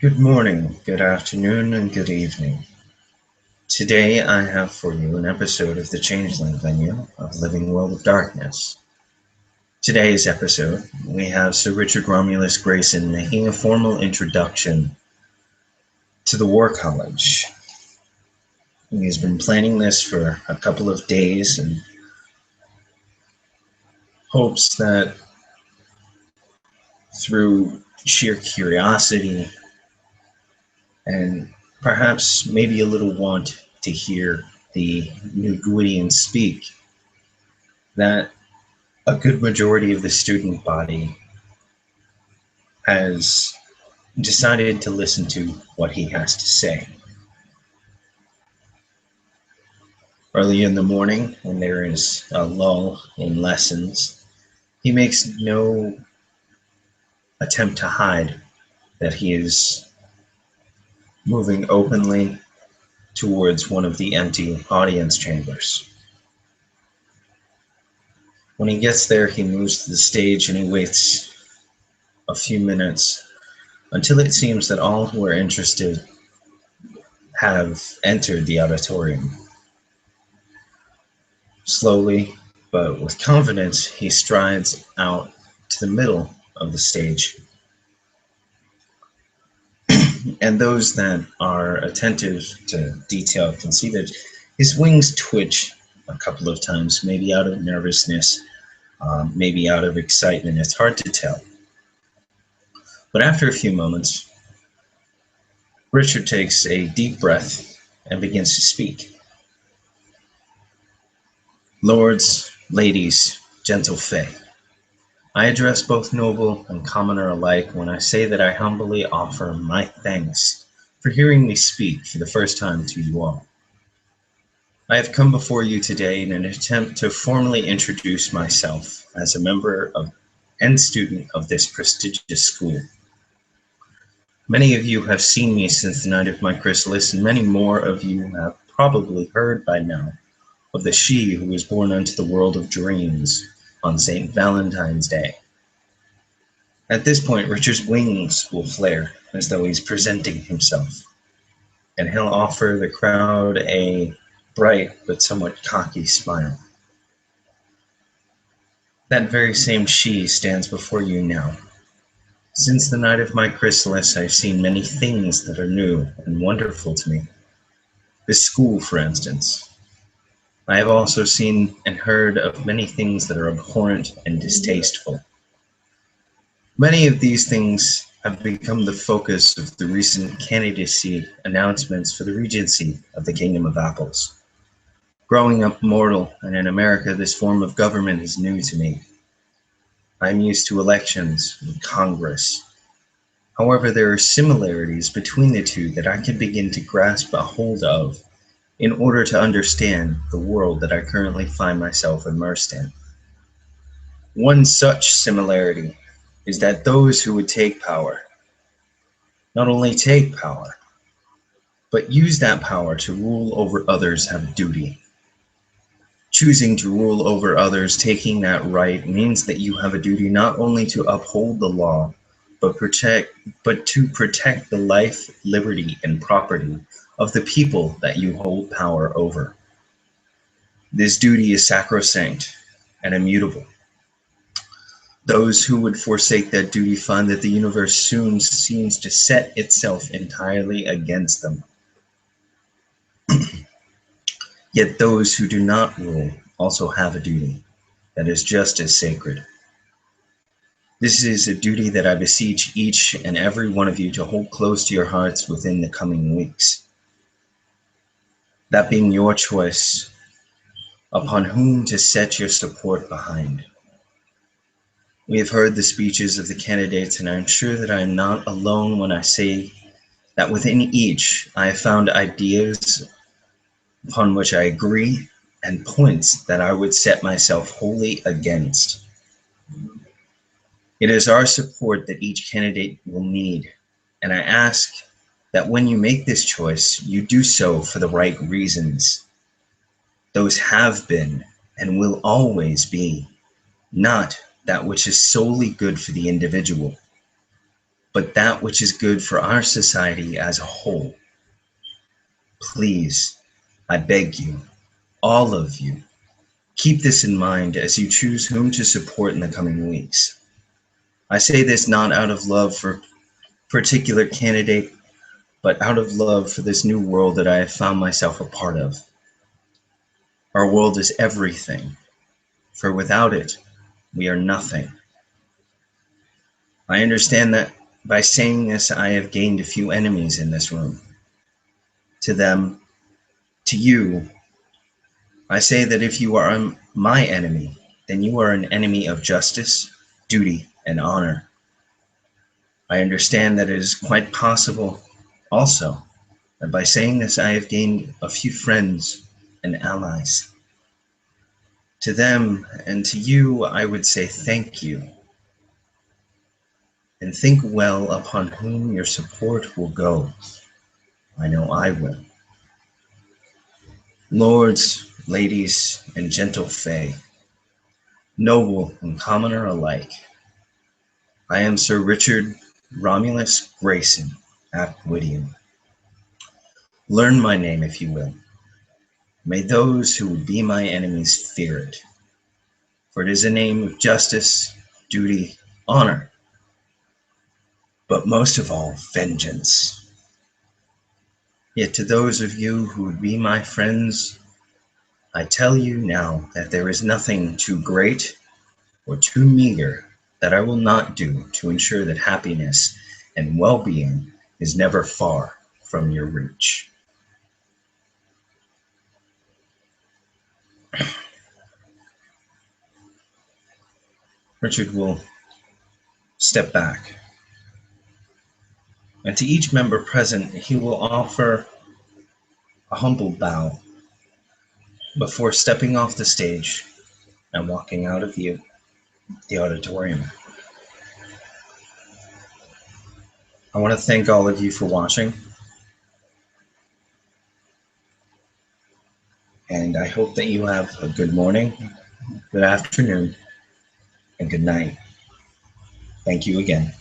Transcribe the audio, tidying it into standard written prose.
Good morning, good afternoon, and good evening. Today I have for you an episode of the Changeling venue of Living World of Darkness. Today's episode, we have Sir Richard Romulus Grayson making a formal introduction to the War College. He's been planning this for a couple of days and hopes that through sheer curiosity and perhaps maybe a little want to hear the New Gwydion speak, that a good majority of the student body has decided to listen to what he has to say. Early in the morning, when there is a lull in lessons, he makes no attempt to hide that he is moving openly towards one of the empty audience chambers. When he gets there, he moves to the stage and he waits a few minutes until it seems that all who are interested have entered the auditorium. Slowly, but with confidence, he strides out to the middle of the stage. And those that are attentive to detail can see that his wings twitch a couple of times, maybe out of nervousness, maybe out of excitement. It's hard to tell. But after a few moments, Richard takes a deep breath and begins to speak. Lords, ladies, gentle fae, I address both noble and commoner alike when I say that I humbly offer my thanks for hearing me speak for the first time to you all. I have come before you today in an attempt to formally introduce myself as a member of and student of this prestigious school. Many of you have seen me since the night of my chrysalis, and many more of you have probably heard by now of the she who was born unto the world of dreams on St. Valentine's Day. At this point, Richard's wings will flare as though he's presenting himself, and he'll offer the crowd a bright but somewhat cocky smile. That very same she stands before you now. Since the night of my chrysalis, I've seen many things that are new and wonderful to me. This school, for instance. I have also seen and heard of many things that are abhorrent and distasteful. Many of these things have become the focus of the recent candidacy announcements for the regency of the Kingdom of Apples. Growing up mortal and in America, this form of government is new to me. I am used to elections and Congress. However, there are similarities between the two that I can begin to grasp a hold of in order to understand the world that I currently find myself immersed in. One such similarity is that those who would take power not only take power, but use that power to rule over others have a duty. Choosing to rule over others, taking that right, means that you have a duty not only to uphold the law, but to protect the life, liberty, and property of the people that you hold power over. This duty is sacrosanct and immutable. Those who would forsake that duty find that the universe soon seems to set itself entirely against them. Yet those who do not rule also have a duty that is just as sacred. This is a duty that I beseech each and every one of you to hold close to your hearts within the coming weeks. That being your choice upon whom to set your support behind. We have heard the speeches of the candidates, and I am sure that I am not alone when I say that within each I have found ideas upon which I agree and points that I would set myself wholly against. It is our support that each candidate will need, and I ask that when you make this choice, you do so for the right reasons. Those have been and will always be, not that which is solely good for the individual. but that which is good for our society as a whole. Please, I beg you, all of you, keep this in mind as you choose whom to support in the coming weeks. I say this not out of love for a particular candidate, but out of love for this new world that I have found myself a part of. Our world is everything, for without it, we are nothing. I understand that by saying this, I have gained a few enemies in this room. To them, to you, I say that if you are my enemy, then you are an enemy of justice, duty, and honor. I understand that it is quite possible also that by saying this, I have gained a few friends and allies. To them and to you, I would say thank you. And think well upon whom your support will go. I know I will. Lords, ladies, and gentle fae, noble and commoner alike, I am Sir Richard Romulus Grayson ap Whittiam. Learn my name if you will. May those who would be my enemies fear it, for it is a name of justice, duty, honor, but most of all, vengeance. Yet to those of you who would be my friends, I tell you now that there is nothing too great or too meager that I will not do to ensure that happiness and well-being is never far from your reach. Richard will step back, and to each member present, he will offer a humble bow before stepping off the stage and walking out of the auditorium. I want to thank all of you for watching, and I hope that you have a good morning, good afternoon, and good night. Thank you again.